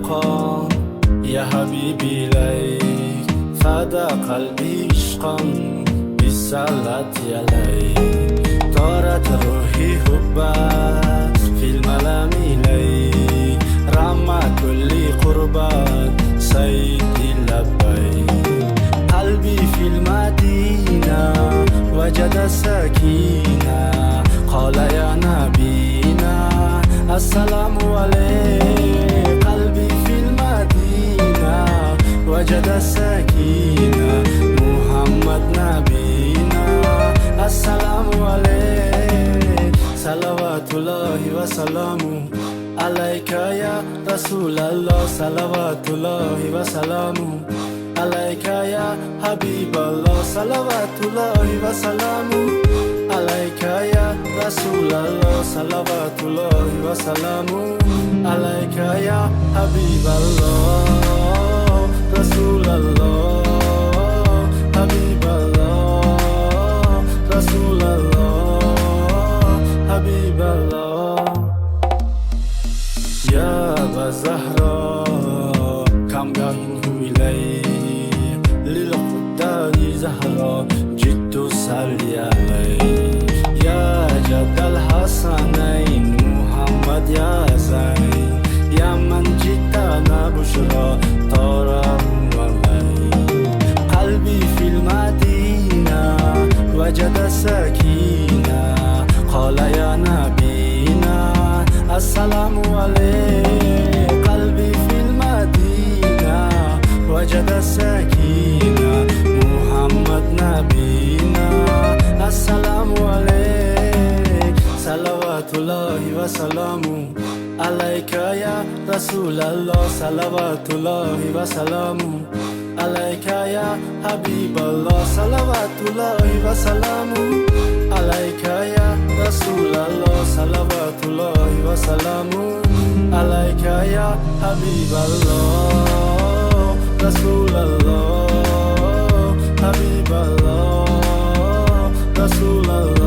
المقام يا حبيبي إليك فدا قلبي عشقا بالصلاة عليك طارت روحي حبك في الملام إليك رمى كل قربات سيدي لبيك قلبي في المدينة وجد سكينة قال يا نبينا السلام عليك قلبي في المدينة وجد سكينة محمد نبينا السلام عليك صلوات الله وسلامه عليك يا رسول الله صلوات الله وسلامه عليك يا حبيب الله صلوات الله وسلامه عليك يا رسول الله صلوات الله وسلامه عليك يا حبيب الله رسول الله حبيب الله رسول الله حبيب الله يا أبا الزهراء كم جاهين إليك للقدار زهراء جئت أصلي عليك يا جد الحسنين محمد يا زين يا من جئتنا بشرى طاره عليك قلبي في المدينة وجد سكينة قال يا نبينا السلام عليك قلبي في المدينة وجد سكينة محمد نبينا السلام عليك صلوات الله وسلامه عليك يا رسول الله صلوات الله وسلامه عليك يا حبيب الله صلوات الله وسلامه عليك يا رسول الله صلوات الله وسلامه عليك يا حبيب الله رسول الله حبيب الله رسول الله